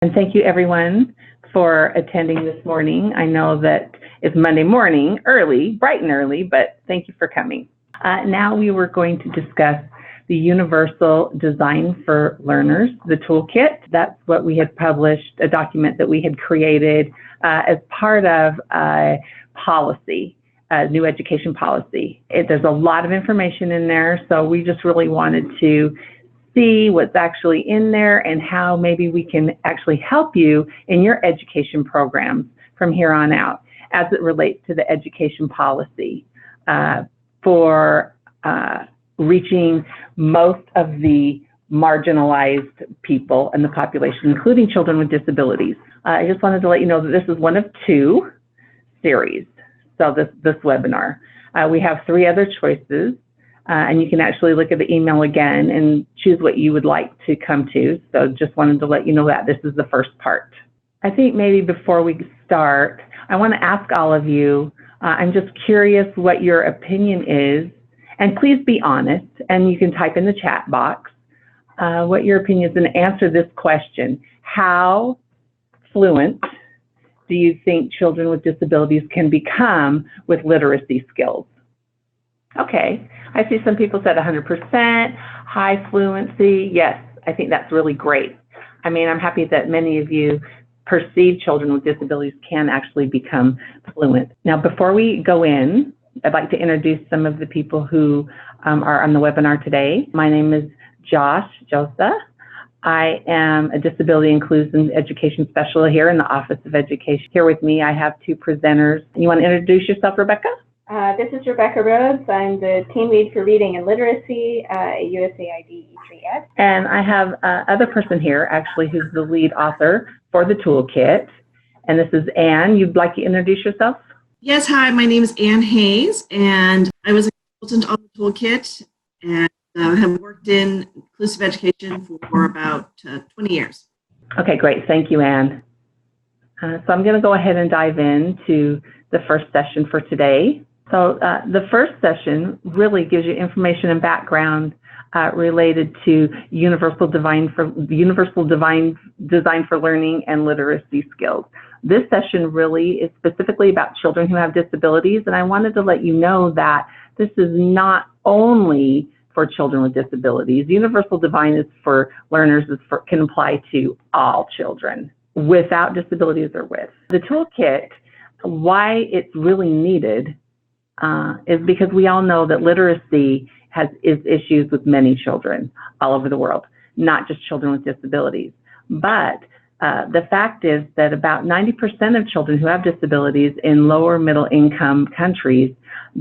And thank you everyone for attending this morning. I know that it's Monday morning, early, bright and early, but thank you for coming. Now we were going to discuss the Universal Design for Learners, the Toolkit. That's what we had published, a document that we had created as part of a policy, a new education policy. There's a lot of information in there, so we just really wanted to see what's actually in there and how maybe we can actually help you in your education programs from here on out as it relates to the education policy for reaching most of the marginalized people in the population, including children with disabilities. I just wanted to let you know that this is one of two series, so this webinar. We have 3 other choices. And you can actually look at the email again and choose what you would like to come to. So just wanted to let you know that this is the first part. I think maybe before we start, I want to ask all of you, I'm just curious what your opinion is, and please be honest, and you can type in the chat box what your opinion is and answer this question. How fluent do you think children with disabilities can become with literacy skills? Okay, I see some people said 100%, high fluency. Yes, I think that's really great. I mean, I'm happy that many of you perceive children with disabilities can actually become fluent. Now, before we go in, I'd like to introduce some of the people who are on the webinar today. My name is Josh Josa. I am a Disability Inclusion Education Specialist here in the Office of Education. Here with me, I have 2 presenters. You want to introduce yourself, Rebecca? This is Rebecca Rhodes. I'm the Team Lead for Reading and Literacy at USAID E3Ed. And I have other person here, actually, who's the lead author for the Toolkit. And this is Anne. You'd like to introduce yourself? Yes, hi, my name is Anne Hayes, and I was a consultant on the Toolkit and have worked in inclusive education for about 20 years. Okay, great. Thank you, Anne. So I'm going to go ahead and dive into the first session for today. So the first session really gives you information and background related to universal design for learning and literacy skills. This session really is specifically about children who have disabilities, and I wanted to let you know that this is not only for children with disabilities. Universal design is for learners, can apply to all children without disabilities or with. The Toolkit, why it's really needed is because we all know that literacy is issues with many children all over the world, not just children with disabilities. But the fact is that about 90% of children who have disabilities in lower middle income countries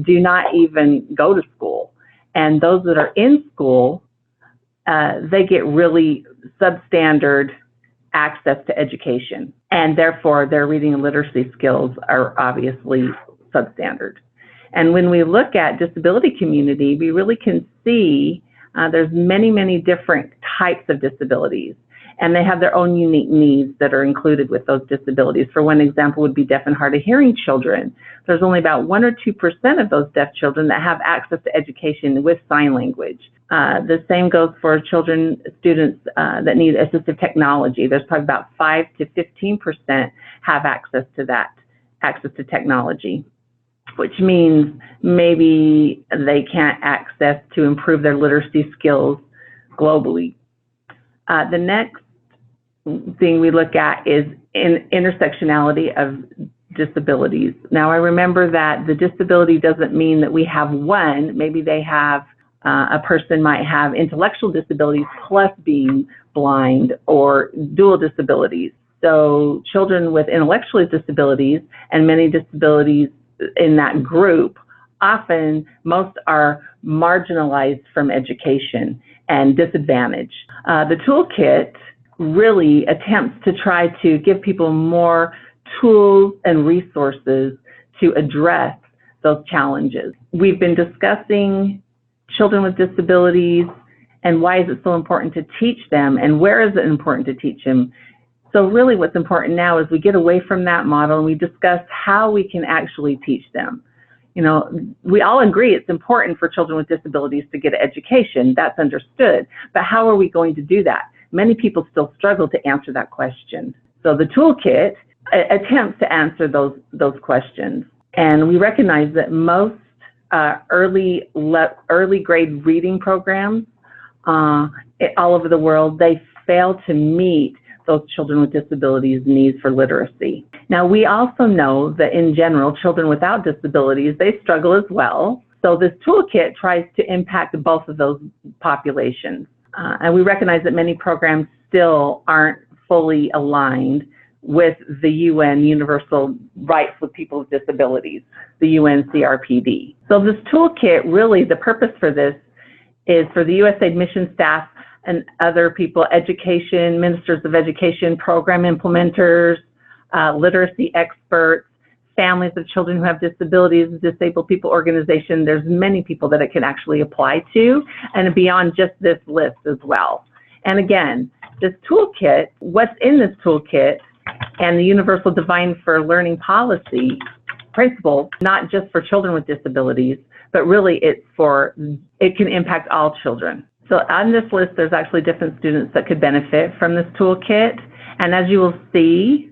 do not even go to school. And those that are in school, they get really substandard access to education. And therefore, their reading and literacy skills are obviously substandard. And when we look at disability community, we really can see there's many, many different types of disabilities, and they have their own unique needs that are included with those disabilities. For one example would be deaf and hard of hearing children. There's only about 1 or 2% of those deaf children that have access to education with sign language. The same goes for students that need assistive technology. There's probably about 5 to 15% have access to technology, which means maybe they can't access to improve their literacy skills globally. The next thing we look at is intersectionality of disabilities. Now, I remember that the disability doesn't mean that we have one. Maybe they have, a person might have intellectual disabilities plus being blind or dual disabilities. So children with intellectual disabilities and many disabilities in that group, often most are marginalized from education and disadvantaged. The Toolkit really attempts to try to give people more tools and resources to address those challenges. We've been discussing children with disabilities and why is it so important to teach them and where is it important to teach them. So really what's important now is we get away from that model and we discuss how we can actually teach them. You know, we all agree it's important for children with disabilities to get an education. That's understood. But how are we going to do that? many people still struggle to answer that question. So the toolkit attempts to answer those questions. And we recognize that most early grade reading programs all over the world, they fail to meet those children with disabilities' needs for literacy. Now, we also know that in general, children without disabilities, they struggle as well. So this toolkit tries to impact both of those populations. And we recognize that many programs still aren't fully aligned with the UN Universal Rights with People with Disabilities, the UNCRPD. So this toolkit, really, the purpose for this is for the USAID mission staff and other people, education, ministers of education, program implementers, literacy experts, families of children who have disabilities, disabled people organization. There's many people that it can actually apply to, and beyond just this list as well. And again, this toolkit, what's in this toolkit and the Universal Design for Learning policy principle, not just for children with disabilities, but really it can impact all children. So on this list, there's actually different students that could benefit from this toolkit. And as you will see,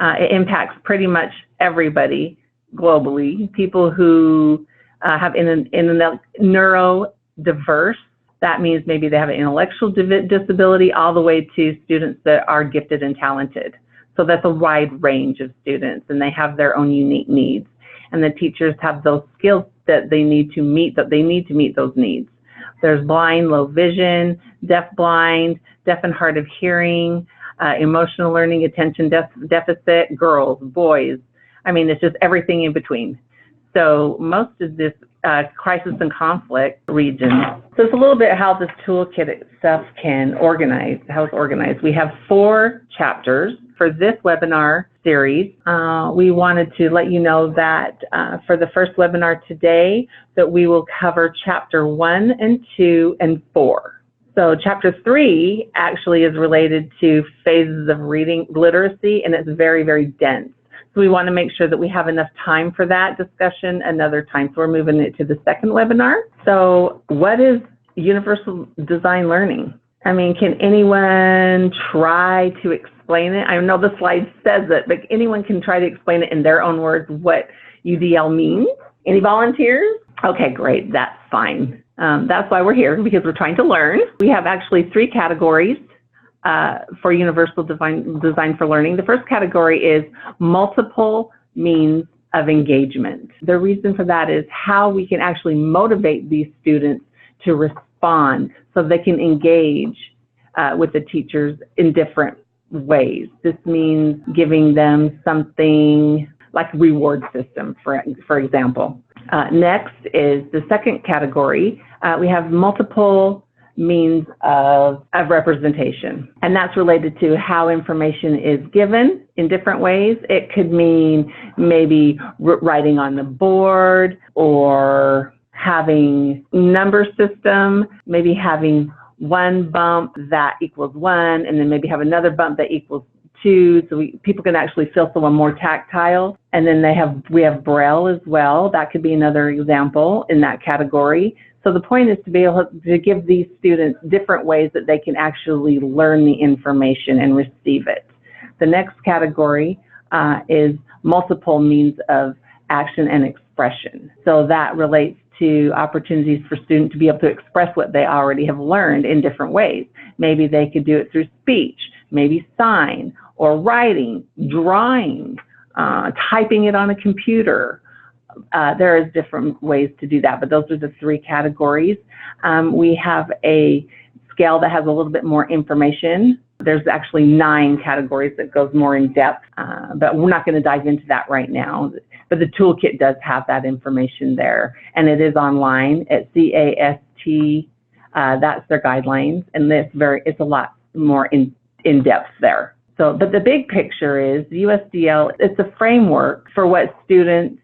it impacts pretty much everybody globally. People who have neurodiverse, that means maybe they have an intellectual disability, all the way to students that are gifted and talented. So that's a wide range of students, and they have their own unique needs. And the teachers have those skills that they need to meet those needs. There's blind, low vision, deaf blind, deaf and hard of hearing, emotional learning, attention deficit, girls, boys. I mean, it's just everything in between. So most of this crisis and conflict region. So it's a little bit how this toolkit itself can organize, how it's organized. We have 4 chapters. For this webinar series, we wanted to let you know that for the first webinar today, that we will cover chapter 1 and 2 and 4. So chapter 3 actually is related to phases of reading literacy, and it's very, very dense. So we want to make sure that we have enough time for that discussion another time. So we're moving it to the second webinar. So what is universal design learning? I mean, can anyone try to explain it? I know the slide says it, but anyone can try to explain it in their own words what UDL means. Any volunteers? Okay, great, that's fine. That's why we're here, because we're trying to learn. We have actually 3 categories for universal design for learning. The first category is multiple means of engagement. The reason for that is how we can actually motivate these students to respond so they can engage with the teachers in different ways. This means giving them something like a reward system, for example. Next is the second category. We have multiple means of representation, and that's related to how information is given in different ways. It could mean maybe writing on the board, or having number system, maybe having one bump that equals 1, and then maybe have another bump that equals 2, so people can actually feel someone more tactile. And then we have Braille as well. That could be another example in that category. So the point is to be able to give these students different ways that they can actually learn the information and receive it. The next category is multiple means of action and expression. So that relates to opportunities for students to be able to express what they already have learned in different ways. Maybe they could do it through speech, maybe sign, or writing, drawing, typing it on a computer. There is different ways to do that, but those are the 3 categories. We have a scale that has a little bit more information. There's actually 9 categories that goes more in depth, but we're not going to dive into that right now. But the toolkit does have that information there, and it is online at CAST. That's their guidelines, and it's a lot more in depth there. So, but the big picture is USDL. It's a framework for what different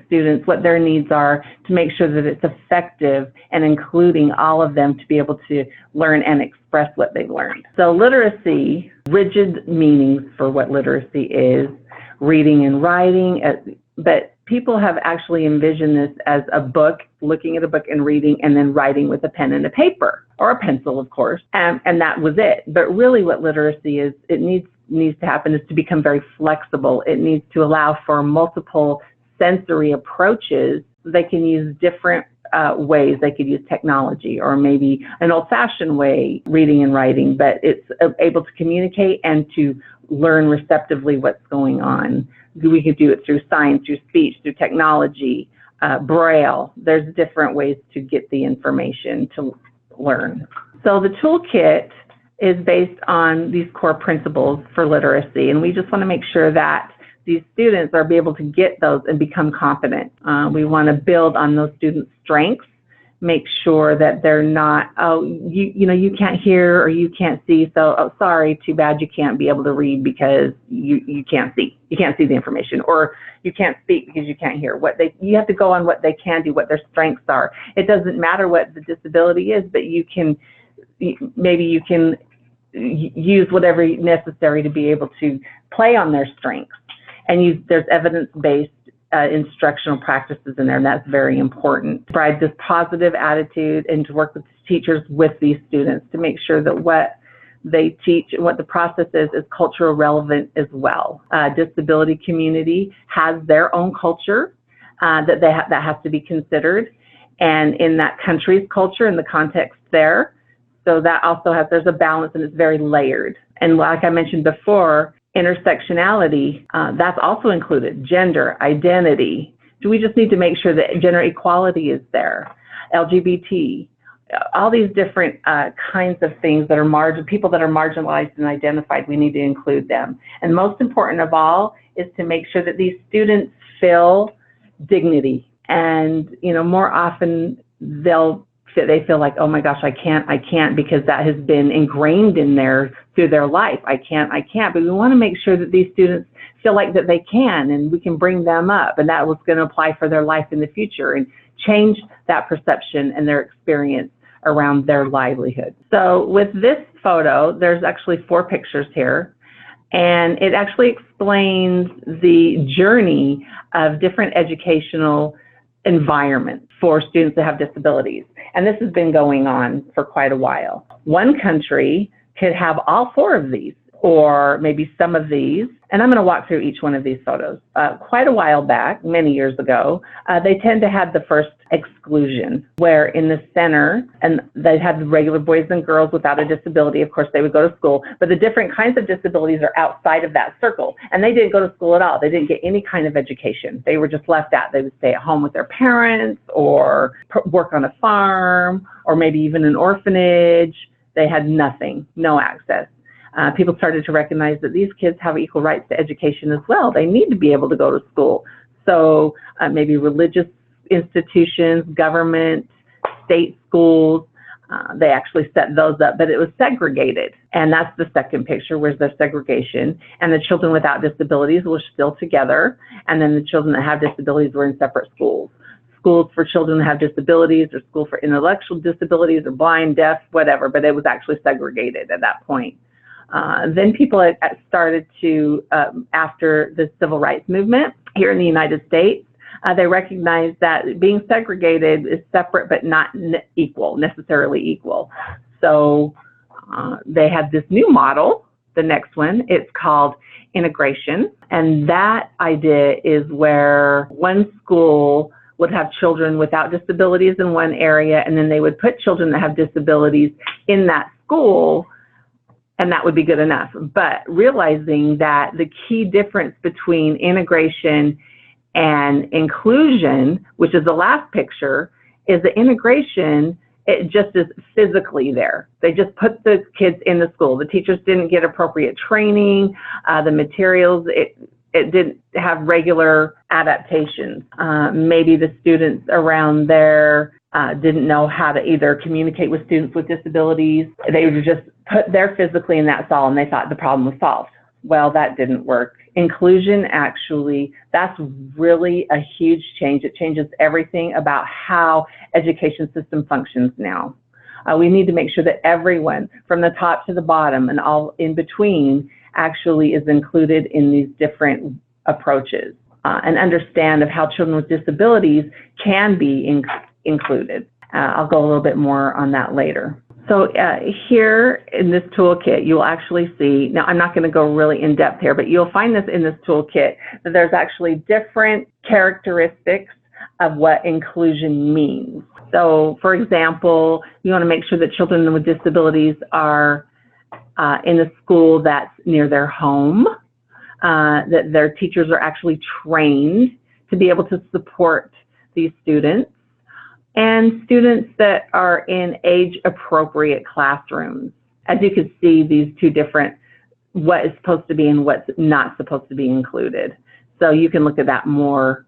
students, what their needs are, to make sure that it's effective and including all of them to be able to learn and express what they've learned. So literacy, rigid meanings for what literacy is, reading and writing, but people have actually envisioned this as a book, looking at a book and reading, and then writing with a pen and a paper, or a pencil, of course, and that was it. But really what literacy is, it needs to happen is to become very flexible. It needs to allow for multiple sensory approaches. They can use different ways. They could use technology, or maybe an old-fashioned way, reading and writing, but it's able to communicate and to learn receptively what's going on. We could do it through science, through speech, through technology, Braille. There's different ways to get the information to learn. So the toolkit is based on these core principles for literacy, and we just want to make sure that these students are able to get those and become competent. We want to build on those students' strengths, make sure that they're not, oh, you can't hear or you can't see, so, oh, sorry, too bad you can't be able to read because you can't see. You can't see the information, or you can't speak because you can't hear. You have to go on what they can do, what their strengths are. It doesn't matter what the disability is, but maybe you can use whatever necessary to be able to play on their strengths. And there's evidence-based instructional practices in there, and that's very important. To provide this positive attitude and to work with teachers with these students to make sure that what they teach and what the process is culturally relevant as well. Disability community has their own culture that has to be considered, and in that country's culture and the context there. So that also there's a balance, and it's very layered. And like I mentioned before, intersectionality, that's also included. Gender, identity. We just need to make sure that gender equality is there. LGBT, all these different kinds of things that are people that are marginalized and identified, we need to include them. And most important of all is to make sure that these students feel dignity. And, more often they feel like, oh my gosh, I can't, because that has been ingrained in through their life. I can't. But we want to make sure that these students feel like that they can, and we can bring them up, and that was going to apply for their life in the future and change that perception and their experience around their livelihood. So with this photo, there's actually 4 pictures here, and it actually explains the journey of different educational environments for students that have disabilities. And this has been going on for quite a while. One country could have all 4 of these, or maybe some of these. And I'm going to walk through each one of these photos. Quite a while back, many years ago, they tend to have the first exclusion, where in the center, and they had the regular boys and girls without a disability. Of course, they would go to school, but the different kinds of disabilities are outside of that circle. And they didn't go to school at all. They didn't get any kind of education. They were just left out. They would stay at home with their parents, or work on a farm, or maybe even an orphanage. They had nothing, no access. People started to recognize that these kids have equal rights to education as well. They need to be able to go to school. So maybe religious institutions, government, state schools, they actually set those up, but it was segregated. And that's the second picture, where's the segregation. And the children without disabilities were still together. And then the children that have disabilities were in separate schools. Schools for children that have disabilities, or school for intellectual disabilities, or blind, deaf, whatever, but it was actually segregated at that point. Then people started to, after the civil rights movement here in the United States, they recognized that being segregated is separate but not necessarily equal. So they had this new model, the next one. It's called integration. And that idea is where one school would have children without disabilities in one area, and then they would put children that have disabilities in that school, and that would be good enough. But realizing that the key difference between integration and inclusion, which is the last picture, is the integration, it just is physically there. They just put the kids in the school. The teachers didn't get appropriate training, the materials, it didn't have regular adaptations. Maybe the students around there didn't know how to either communicate with students with disabilities. They were just put there physically in that stall, and they thought the problem was solved. Well, that didn't work. Inclusion, actually, that's really a huge change. It changes everything about how education system functions now. We need to make sure that everyone, from the top to the bottom and all in between, actually is included in these different approaches. and understand of how children with disabilities can be included. I'll go a little bit more on that later. So here in this toolkit, you'll actually see, now I'm not going to go really in depth here, but you'll find this in this toolkit that there's actually different characteristics of what inclusion means. So for example, you want to make sure that children with disabilities are in a school that's near their home, that their teachers are actually trained to be able to support these students, and students that are in age-appropriate classrooms. As you can see, these two different, what is supposed to be and what's not supposed to be included. So you can look at that more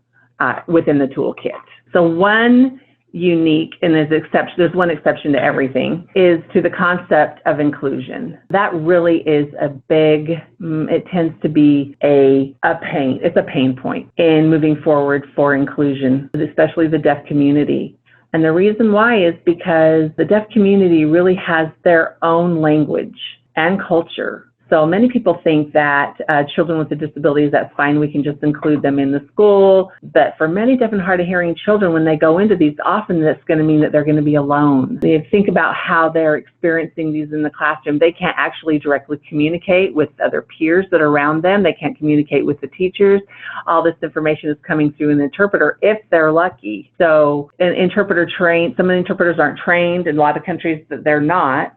within the toolkit. So one unique, and there's one exception to everything, is to the concept of inclusion. That really is a big, it tends to be a pain. It's a pain point in moving forward for inclusion, especially the deaf community. And the reason why is because the deaf community really has their own language and culture. So many people think that children with disabilities, that's fine, we can just include them in the school. But for many deaf and hard of hearing children, when they go into these, often that's going to mean that they're going to be alone. They think about how they're experiencing these in the classroom. They can't actually directly communicate with other peers that are around them. They can't communicate with the teachers. All this information is coming through an interpreter if they're lucky. So some interpreters aren't trained. In a lot of countries that they're not.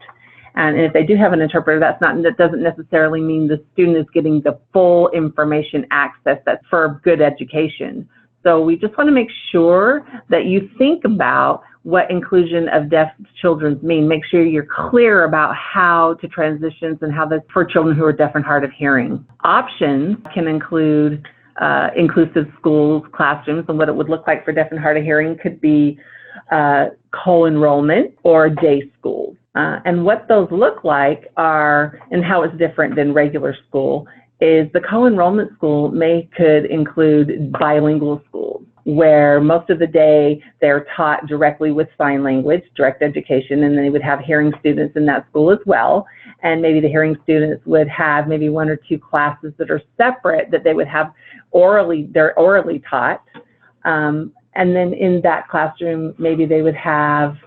And if they do have an interpreter, that doesn't necessarily mean the student is getting the full information access that's for good education. So we just want to make sure that you think about what inclusion of deaf children mean. Make sure you're clear about how to transitions and how that's for children who are deaf and hard of hearing. Options can include inclusive schools, classrooms, and what it would look like for deaf and hard of hearing could be co-enrollment or day schools. And what those look like are, and how it's different than regular school, is the co-enrollment school could include bilingual schools, where most of the day they're taught directly with sign language, direct education, and they would have hearing students in that school as well. And maybe the hearing students would have maybe one or two classes that are separate that they would have they're orally taught. And then in that classroom, maybe they would have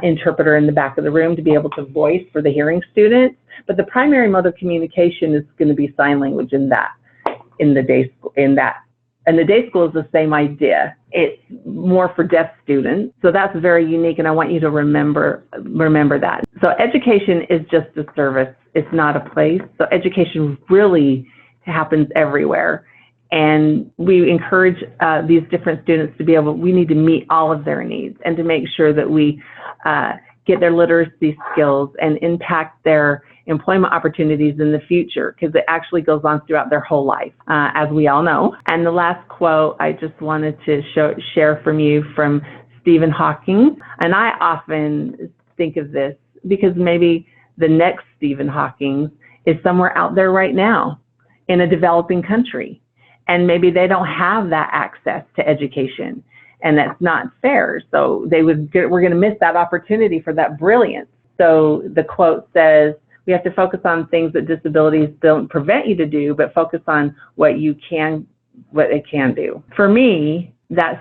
interpreter in the back of the room to be able to voice for the hearing students, but the primary mode of communication is going to be sign language in the day school. And the day school is the same idea. It's more for deaf students, so that's very unique, and I want you to remember that. So education is just a service; it's not a place. So education really happens everywhere. And we encourage these different students to we need to meet all of their needs and to make sure that we get their literacy skills and impact their employment opportunities in the future, because it actually goes on throughout their whole life, as we all know. And the last quote I just wanted to share from you from Stephen Hawking. And I often think of this because maybe the next Stephen Hawking is somewhere out there right now in a developing country. And maybe they don't have that access to education, and that's not fair. So we're going to miss that opportunity for that brilliance. So the quote says, we have to focus on things that disabilities don't prevent you to do, but focus on what it can do. For me, the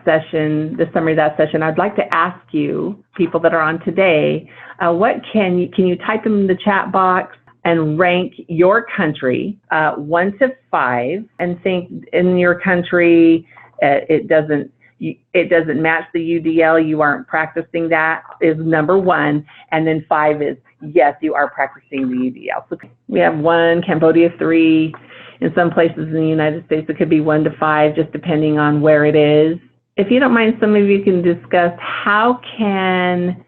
summary of that session, I'd like to ask you, people that are on today, can you type in the chat box and rank your country 1 to 5, and think in your country it doesn't match the UDL, you aren't practicing that, is number 1, and then 5 is yes, you are practicing the UDL. So we have 1, Cambodia 3, in some places in the United States it could be 1 to 5, just depending on where it is. If you don't mind, some of you can discuss how can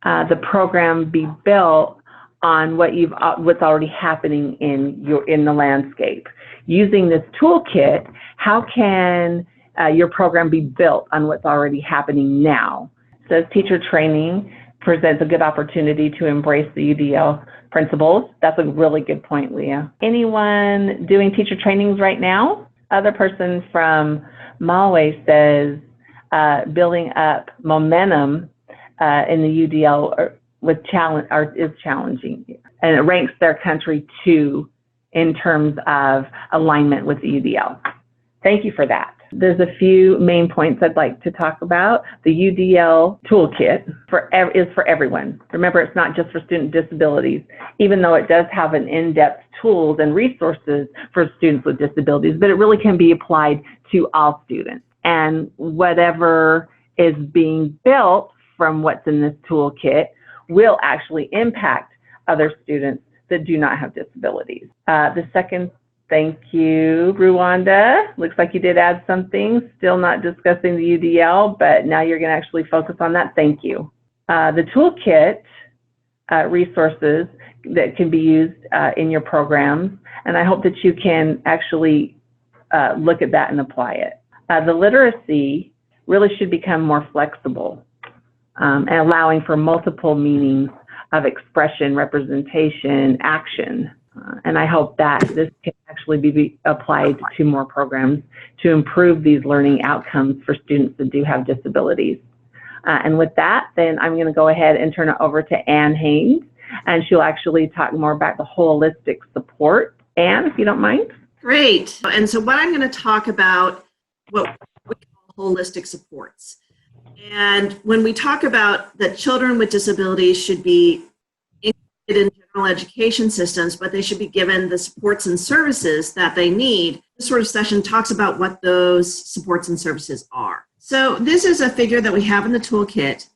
the program be built on what's already happening in the landscape. Using this toolkit, how can your program be built on what's already happening now? It says teacher training presents a good opportunity to embrace the UDL principles. That's a really good point, Leah. Anyone doing teacher trainings right now? Other person from Malawi says building up momentum in the UDL is challenging, and it ranks their country 2 in terms of alignment with the UDL. Thank you for that. There's a few main points I'd like to talk about. The UDL toolkit is for everyone. Remember, it's not just for student with disabilities, even though it does have an in-depth tools and resources for students with disabilities, but it really can be applied to all students. And whatever is being built from what's in this toolkit will actually impact other students that do not have disabilities. The second, thank you, Rwanda. Looks like you did add something. Still not discussing the UDL, but now you're going to actually focus on that. Thank you. The toolkit resources that can be used in your programs, and I hope that you can actually look at that and apply it. The literacy really should become more flexible and allowing for multiple meanings of expression, representation, action. And I hope that this can actually be applied to more programs to improve these learning outcomes for students that do have disabilities. And with that, then I'm going to go ahead and turn it over to Ann Haynes, and she'll actually talk more about the holistic support. Ann, if you don't mind. Great. And so what I'm going to talk about, what we call holistic supports. And when we talk about that children with disabilities should be included in general education systems, but they should be given the supports and services that they need, this sort of session talks about what those supports and services are. So this is a figure that we have in the toolkit,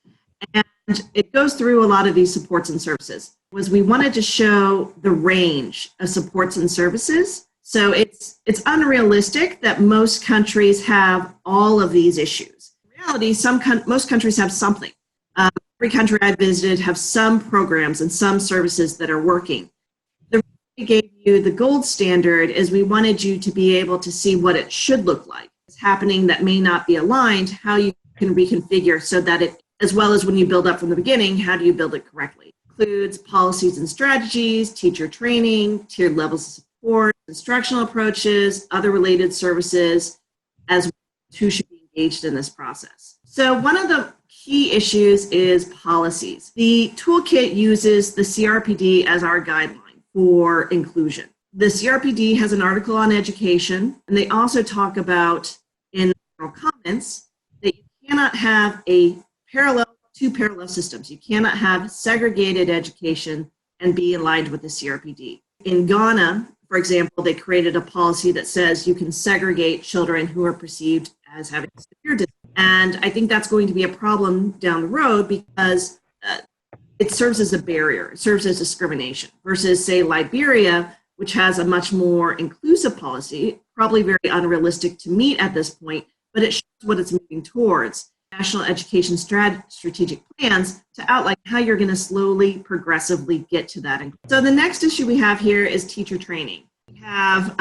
and it goes through a lot of these supports and services. We wanted to show the range of supports and services. So it's unrealistic that most countries have all of these issues. In reality, most countries have something. Every country I visited have some programs and some services that are working. The reason we gave you the gold standard is we wanted you to be able to see what it should look like. It's happening that may not be aligned, how you can reconfigure so that it, as well as when you build up from the beginning, how do you build it correctly? Includes policies and strategies, teacher training, tiered levels of support, instructional approaches, other related services, as well as who should be engaged in this process. So one of the key issues is policies. The toolkit uses the CRPD as our guideline for inclusion. The CRPD has an article on education, and they also talk about in general comments that you cannot have two parallel systems. You cannot have segregated education and be aligned with the CRPD. In Ghana, for example, they created a policy that says you can segregate children who are perceived as having severe disability. And I think that's going to be a problem down the road because it serves as a barrier. It serves as discrimination versus, say, Liberia, which has a much more inclusive policy, probably very unrealistic to meet at this point, but it shows what it's moving towards. National education strategic plans to outline how you're going to slowly, progressively get to that. So the next issue we have here is teacher training. We have,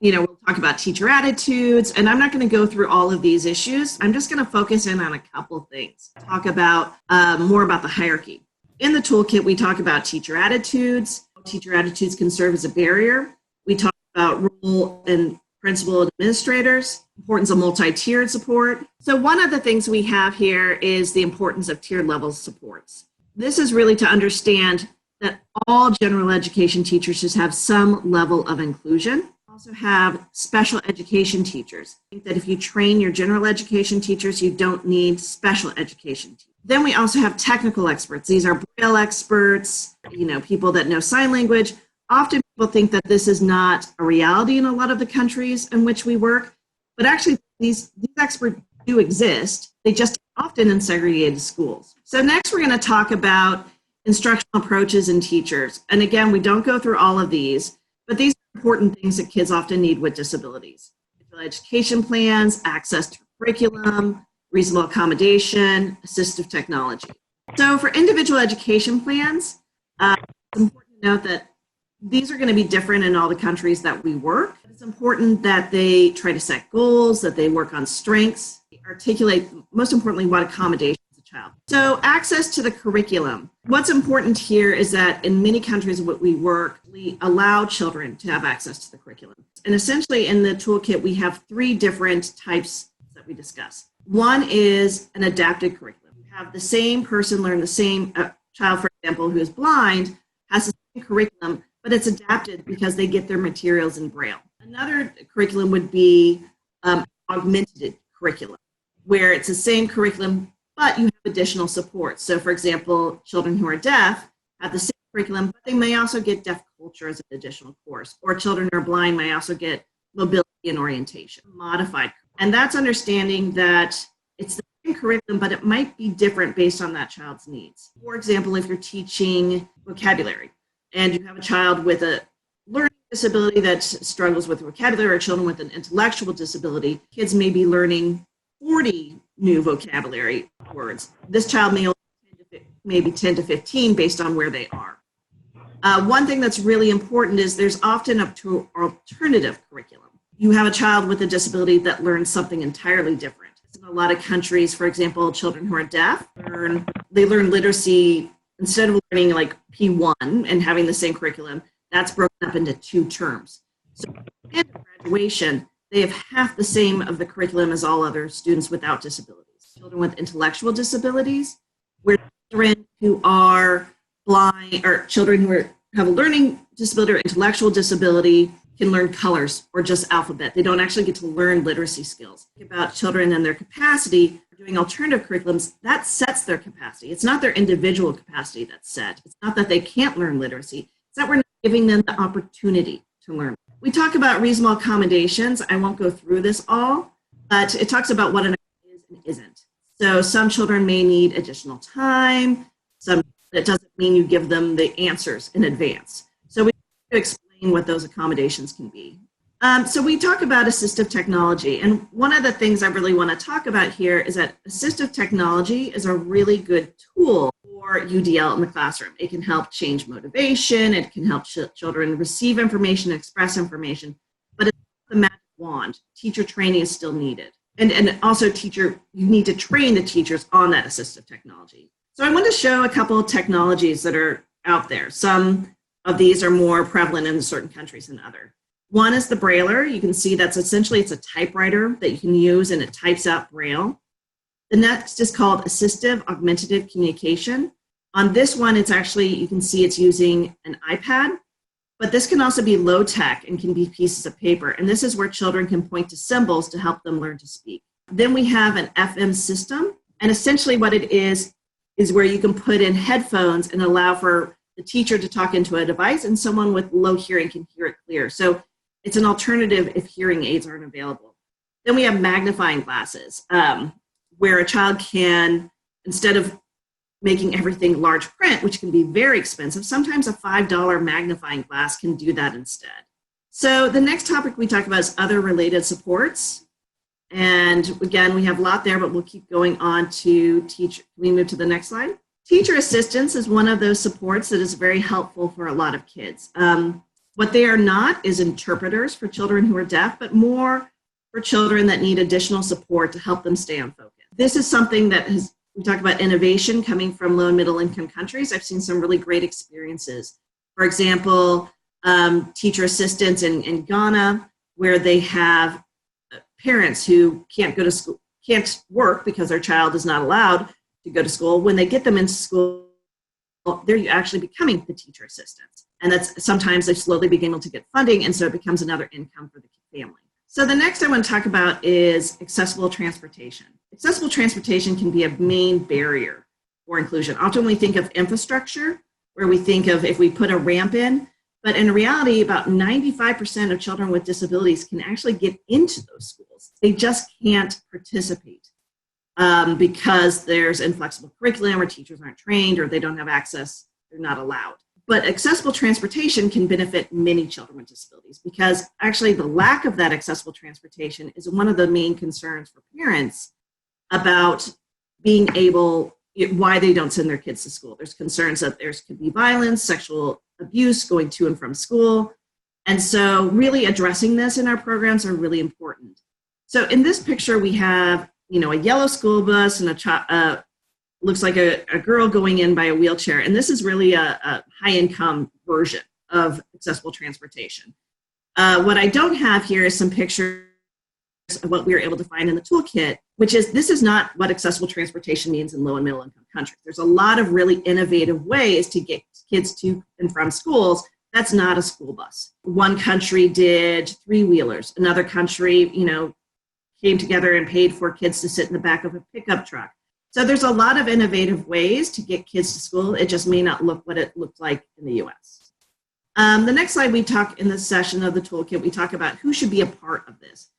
we'll talk about teacher attitudes, and I'm not going to go through all of these issues. I'm just going to focus in on a couple of things. Talk about more about the hierarchy. In the toolkit, we talk about teacher attitudes. Teacher attitudes can serve as a barrier. We talk about role and principal administrators, importance of multi-tiered support. So one of the things we have here is the importance of tiered level supports. This is really to understand that all general education teachers should have some level of inclusion. Also have special education teachers. I think that if you train your general education teachers, you don't need special education teachers. Then we also have technical experts. These are Braille experts, people that know sign language. Often people think that this is not a reality in a lot of the countries in which we work, but actually these experts do exist. They just often in segregated schools. So next we're going to talk about instructional approaches and teachers. And again, we don't go through all of these, but these are important things that kids often need with disabilities. Individual education plans, access to curriculum, reasonable accommodation, assistive technology. So for individual education plans, it's important to note that these are going to be different in all the countries that we work. It's important that they try to set goals, that they work on strengths, articulate, most importantly, what accommodations a child. So access to the curriculum. What's important here is that in many countries where we work, we allow children to have access to the curriculum. And essentially in the toolkit, we have three different types that we discuss. One is an adapted curriculum. You have the same person learn the same, child, for example, who is blind, has the same curriculum, but it's adapted because they get their materials in Braille. Another curriculum would be augmented curriculum, where it's the same curriculum, but you have additional support. So for example, children who are deaf have the same curriculum, but they may also get deaf culture as an additional course, or children who are blind may also get mobility and orientation, modified. And that's understanding that it's the same curriculum, but it might be different based on that child's needs. For example, if you're teaching vocabulary and you have a child with a learning disability that struggles with vocabulary, or children with an intellectual disability, kids may be learning 40 new vocabulary words. This child may only maybe 10 to 15 based on where they are. One thing that's really important is there's often up to alternative curriculum. You have a child with a disability that learns something entirely different. In a lot of countries, for example, children who are deaf, they learn literacy instead of learning like P1 and having the same curriculum. That's broken up into 2 terms. So at graduation, they have half the same of the curriculum as all other students without disabilities. Children with intellectual disabilities, where children who are blind or children who have a learning disability or intellectual disability can learn colors or just alphabet. They don't actually get to learn literacy skills. Think about children and their capacity. Doing alternative curriculums, that sets their capacity. It's not their individual capacity that's set. It's not that they can't learn literacy. It's that we're not giving them the opportunity to learn. We talk about reasonable accommodations. I won't go through this all, but it talks about what an is and isn't. So some children may need additional time. That doesn't mean you give them the answers in advance. So we have to explain what those accommodations can be. So we talk about assistive technology, and one of the things I really want to talk about here is that assistive technology is a really good tool for UDL in the classroom. It can help change motivation, it can help children receive information, express information, but it's not the magic wand. Teacher training is still needed. And also you need to train the teachers on that assistive technology. So I want to show a couple of technologies that are out there. Some of these are more prevalent in certain countries than others. One is the Brailler. You can see that's essentially, it's a typewriter that you can use and it types out Braille. The next is called assistive augmentative communication. On this one, it's actually, you can see it's using an iPad, but this can also be low tech and can be pieces of paper. And this is where children can point to symbols to help them learn to speak. Then we have an FM system. And essentially what it is where you can put in headphones and allow for the teacher to talk into a device and someone with low hearing can hear it clear. So it's an alternative if hearing aids aren't available. Then we have magnifying glasses, where a child can, instead of making everything large print, which can be very expensive, sometimes a $5 magnifying glass can do that instead. So the next topic we talk about is other related supports. And again, we have a lot there, but we'll keep going on to teacher. Can we move to the next slide? Teacher assistance is one of those supports that is very helpful for a lot of kids. What they are not is interpreters for children who are deaf, but more for children that need additional support to help them stay on focus. This is something that we talk about innovation coming from low and middle income countries. I've seen some really great experiences. For example, teacher assistants in Ghana, where they have parents who can't go to school, can't work because their child is not allowed to go to school. When they get them into school, they're actually becoming the teacher assistants. And that's sometimes they slowly begin to get funding, and so it becomes another income for the family. So the next I want to talk about is accessible transportation. Accessible transportation can be a main barrier for inclusion. Often we think of infrastructure, where we think of if we put a ramp in, but in reality, about 95% of children with disabilities can actually get into those schools. They just can't participate because there's inflexible curriculum, or teachers aren't trained, or they don't have access, they're not allowed. But accessible transportation can benefit many children with disabilities, because actually the lack of that accessible transportation is one of the main concerns for parents about being able, why they don't send their kids to school. There's concerns that there could be violence, sexual abuse going to and from school. And so really addressing this in our programs are really important. So in this picture, we have, a yellow school bus and looks like a girl going in by a wheelchair. And this is really a high-income version of accessible transportation. What I don't have here is some pictures of what we were able to find in the toolkit, which is, this is not what accessible transportation means in low and middle income countries. There's a lot of really innovative ways to get kids to and from schools That's not a school bus. One country did three-wheelers. Another country, came together and paid for kids to sit in the back of a pickup truck. So there's a lot of innovative ways to get kids to school. It just may not look what it looked like in the US. The next slide, we talk in this session of the toolkit, we talk about who should be a part of this.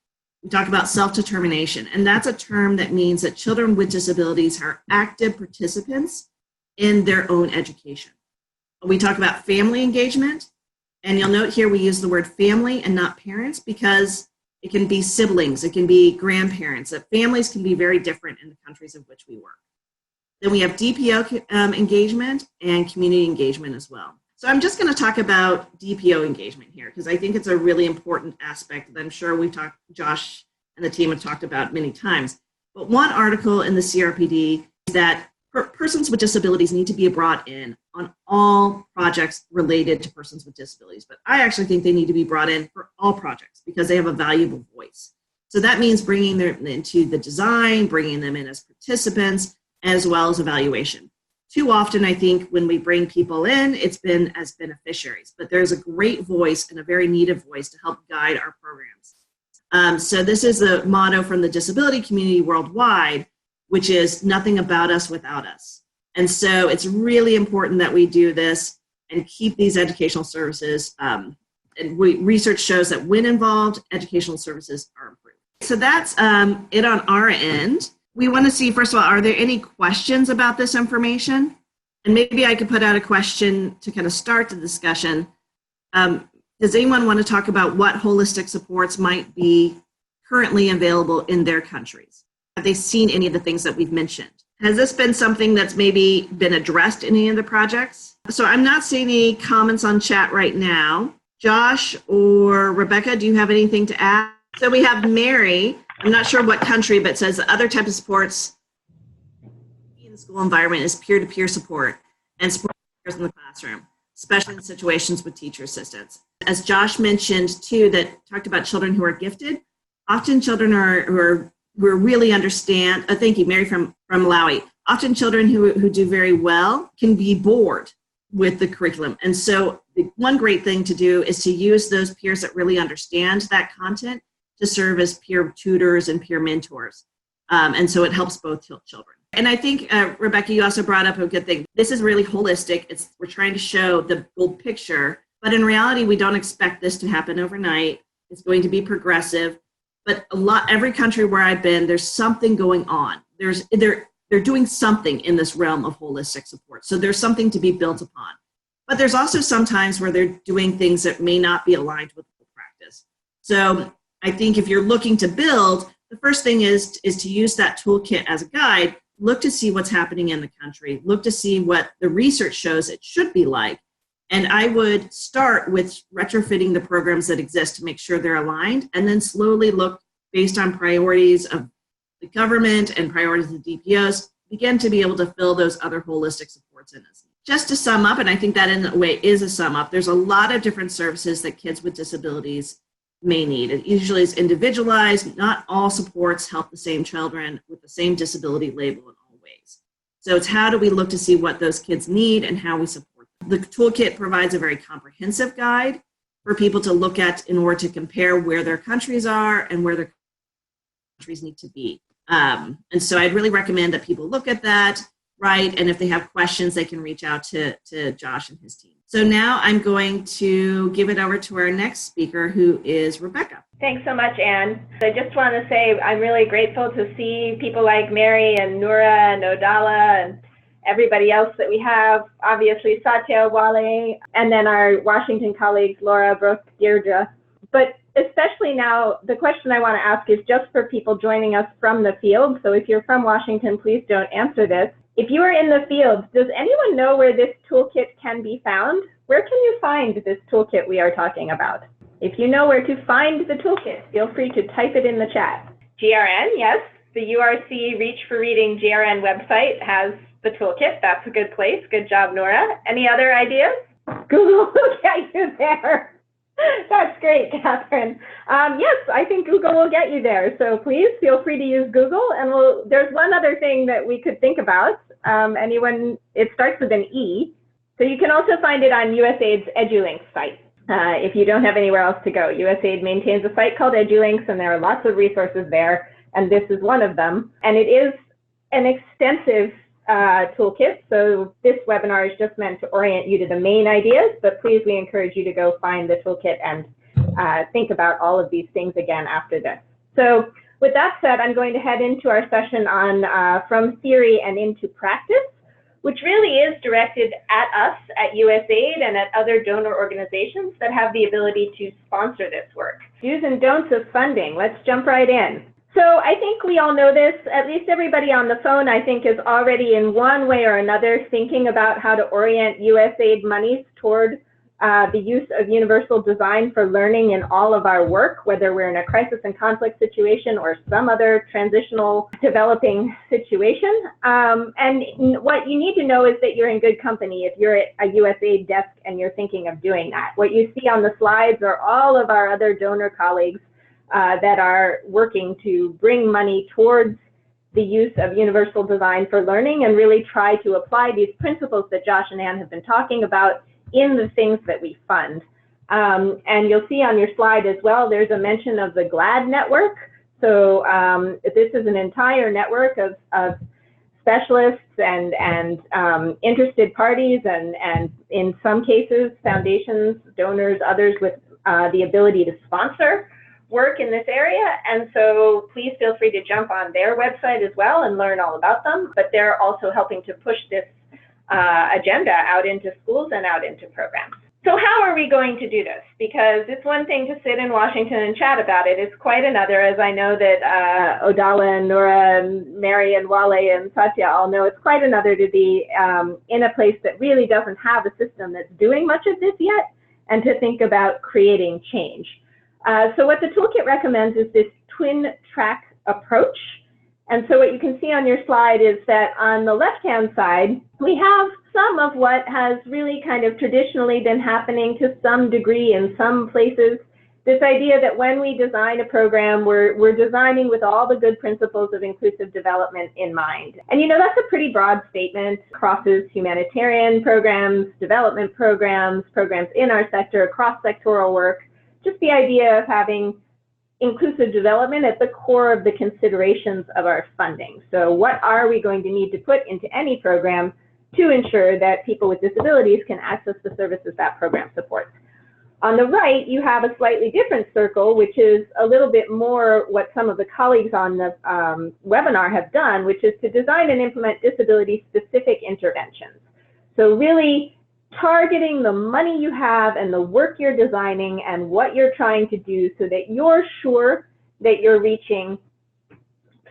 We talk about self-determination, and that's a term that means that children with disabilities are active participants in their own education. We talk about family engagement, and you'll note here we use the word family and not parents because it can be siblings, it can be grandparents, that families can be very different in the countries in which we work. Then we have DPO engagement and community engagement as well. So I'm just going to talk about DPO engagement here because I think it's a really important aspect that I'm sure Josh and the team have talked about many times. But one article in the CRPD is that persons with disabilities need to be brought in on all projects related to persons with disabilities. But I actually think they need to be brought in for all projects because they have a valuable voice. So that means bringing them into the design, bringing them in as participants, as well as evaluation. Too often, I think, when we bring people in, it's been as beneficiaries. But there's a great voice and a very needed voice to help guide our programs. So this is the motto from the disability community worldwide, which is nothing about us without us. And so it's really important that we do this and keep these educational services. Research shows that when involved, educational services are improved. So that's it on our end. We want to see, first of all, are there any questions about this information? And maybe I could put out a question to kind of start the discussion. Does anyone want to talk about what holistic supports might be currently available in their countries? Have they seen any of the things that we've mentioned? Has this been something that's maybe been addressed in any of the projects? So I'm not seeing any comments on chat right now. Josh or Rebecca, do you have anything to add? So we have Mary, I'm not sure what country, but says the other type of supports in the school environment is peer-to-peer support and support in the classroom, especially in situations with teacher assistants. As Josh mentioned too, that talked about children who are gifted, often children who really understand, thank you, Mary from Malawi. Often children who do very well can be bored with the curriculum. And so the one great thing to do is to use those peers that really understand that content to serve as peer tutors and peer mentors. And so it helps both children. And I think, Rebecca, you also brought up a good thing. This is really holistic. We're trying to show the full picture, but in reality, we don't expect this to happen overnight. It's going to be progressive. But every country where I've been, there's something going on. They're doing something in this realm of holistic support. So there's something to be built upon. But there's also some times where they're doing things that may not be aligned with practice. So I think if you're looking to build, the first thing is to use that toolkit as a guide. Look to see what's happening in the country. Look to see what the research shows it should be like. And I would start with retrofitting the programs that exist to make sure they're aligned, and then slowly look based on priorities of the government and priorities of the DPOs, begin to be able to fill those other holistic supports in. Just to sum up, and I think that in a way is a sum up, there's a lot of different services that kids with disabilities may need. It usually is individualized. Not all supports help the same children with the same disability label in all ways. So it's how do we look to see what those kids need and how we support them. The toolkit provides a very comprehensive guide for people to look at in order to compare where their countries are and where their countries need to be. And so I'd really recommend that people look at that, right? And if they have questions, they can reach out to Josh and his team. So now I'm going to give it over to our next speaker, who is Rebecca. Thanks so much, Anne. I just want to say I'm really grateful to see people like Mary and Noura and Odala and everybody else that we have. Obviously, Satya, Wale, and then our Washington colleagues, Laura, Brooke, Deirdre. But especially now, the question I want to ask is just for people joining us from the field. So if you're from Washington, please don't answer this. If you are in the field, does anyone know where this toolkit can be found? Where can you find this toolkit we are talking about? If you know where to find the toolkit, feel free to type it in the chat. GRN, yes, the URC Reach for Reading GRN website has the toolkit. That's a good place. Good job, Noura. Any other ideas? Google will get you there. That's great, Catherine. Yes, I think Google will get you there. So please feel free to use Google. And there's one other thing that we could think about. It starts with an E. So you can also find it on USAID's EduLinks site. If you don't have anywhere else to go, USAID maintains a site called EduLinks, and there are lots of resources there, and this is one of them. And it is an extensive toolkit, so this webinar is just meant to orient you to the main ideas, but please, we encourage you to go find the toolkit and think about all of these things again after this. So with that said, I'm going to head into our session on From Theory and Into Practice, which really is directed at us at USAID and at other donor organizations that have the ability to sponsor this work. Do's and don'ts of funding. Let's jump right in. So I think we all know this, at least everybody on the phone, I think, is already in one way or another thinking about how to orient USAID monies toward the use of universal design for learning in all of our work, whether we're in a crisis and conflict situation or some other transitional developing situation. And what you need to know is that you're in good company if you're at a USAID desk and you're thinking of doing that. What you see on the slides are all of our other donor colleagues that are working to bring money towards the use of universal design for learning and really try to apply these principles that Josh and Ann have been talking about in the things that we fund. And you'll see on your slide as well, there's a mention of the GLAD network. So this is an entire network of specialists and interested parties and in some cases, foundations, donors, others with the ability to sponsor work in this area. And so please feel free to jump on their website as well and learn all about them. But they're also helping to push this agenda out into schools and out into programs. So how are we going to do this? Because it's one thing to sit in Washington and chat about it. It's quite another, as I know that Odala and Nora and Mary and Wale and Satya all know, it's quite another to be in a place that really doesn't have a system that's doing much of this yet, and to think about creating change. So what the toolkit recommends is this twin track approach. And so what you can see on your slide is that on the left-hand side, we have some of what has really kind of traditionally been happening to some degree in some places. This idea that when we design a program, we're designing with all the good principles of inclusive development in mind. And you know, that's a pretty broad statement, crosses humanitarian programs, development programs, programs in our sector, cross-sectoral work. Just the idea of having inclusive development at the core of the considerations of our funding. So what are we going to need to put into any program to ensure that people with disabilities can access the services that program supports? On the right, you have a slightly different circle, which is a little bit more what some of the colleagues on the webinar have done, which is to design and implement disability-specific interventions. So really targeting the money you have and the work you're designing and what you're trying to do so that you're sure that you're reaching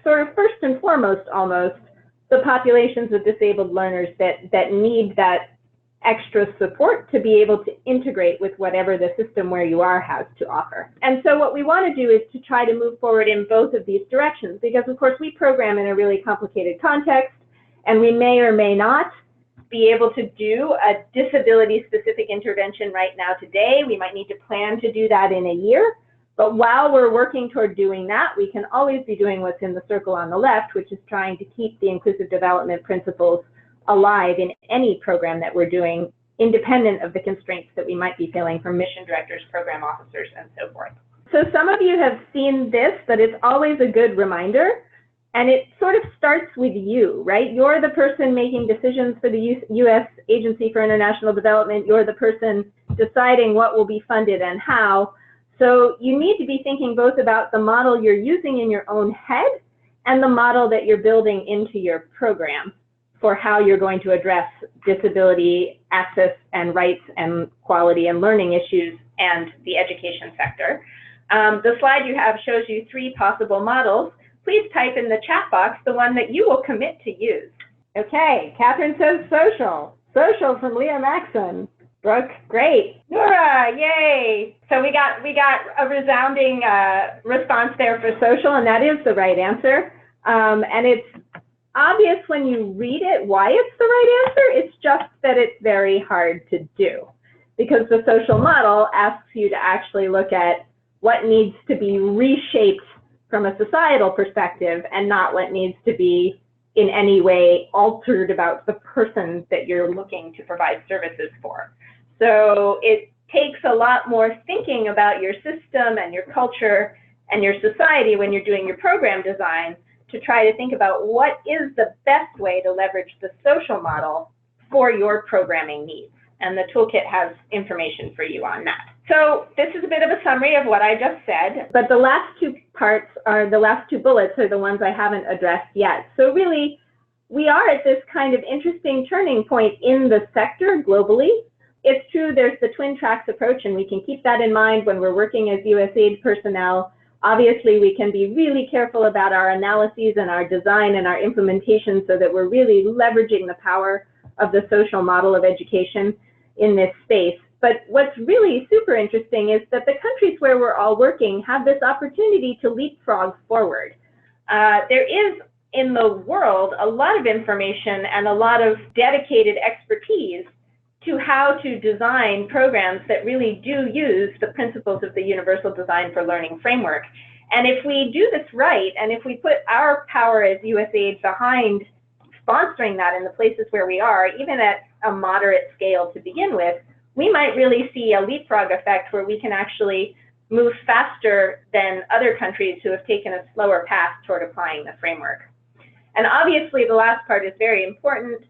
sort of first and foremost almost the populations of disabled learners that need that extra support to be able to integrate with whatever the system where you are has to offer. And so what we want to do is to try to move forward in both of these directions, because of course we program in a really complicated context and we may or may not be able to do a disability-specific intervention right now today. We might need to plan to do that in a year. But while we're working toward doing that, we can always be doing what's in the circle on the left, which is trying to keep the inclusive development principles alive in any program that we're doing, independent of the constraints that we might be feeling from mission directors, program officers, and so forth. So some of you have seen this, but it's always a good reminder. And it sort of starts with you, right? You're the person making decisions for the U.S. Agency for International Development. You're the person deciding what will be funded and how. So you need to be thinking both about the model you're using in your own head and the model that you're building into your program for how you're going to address disability access and rights and quality and learning issues and the education sector. The slide you have shows you 3 possible models. Please type in the chat box the one that you will commit to use. Okay, Catherine says social. Social from Leah Maxon. Brooke, great. Nora, yay. So we got a resounding response there for social, and that is the right answer. And it's obvious when you read it why it's the right answer. It's just that it's very hard to do, because the social model asks you to actually look at what needs to be reshaped from a societal perspective and not what needs to be in any way altered about the person that you're looking to provide services for. So it takes a lot more thinking about your system and your culture and your society when you're doing your program design to try to think about what is the best way to leverage the social model for your programming needs. And the toolkit has information for you on that. So this is a bit of a summary of what I just said, but the last two parts are, the last two bullets are the ones I haven't addressed yet. So really, we are at this kind of interesting turning point in the sector globally. It's true there's the twin tracks approach, and we can keep that in mind when we're working as USAID personnel. Obviously, we can be really careful about our analyses and our design and our implementation so that we're really leveraging the power of the social model of education in this space. But what's really super interesting is that the countries where we're all working have this opportunity to leapfrog forward. There is in the world a lot of information and a lot of dedicated expertise to how to design programs that really do use the principles of the Universal Design for Learning framework. And if we do this right, and if we put our power as USAID behind sponsoring that in the places where we are, even at a moderate scale to begin with, we might really see a leapfrog effect where we can actually move faster than other countries who have taken a slower path toward applying the framework. And obviously the last part is very important.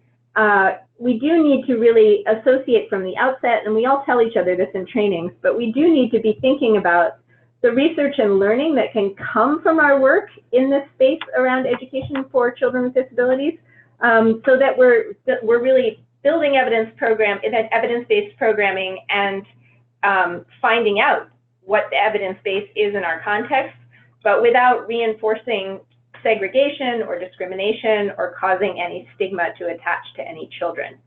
We do need to really associate from the outset, and we all tell each other this in trainings, but we do need to be thinking about the research and learning that can come from our work in this space around education for children with disabilities, so that we're really building evidence-based programming and finding out what the evidence base is in our context, but without reinforcing segregation or discrimination or causing any stigma to attach to any children.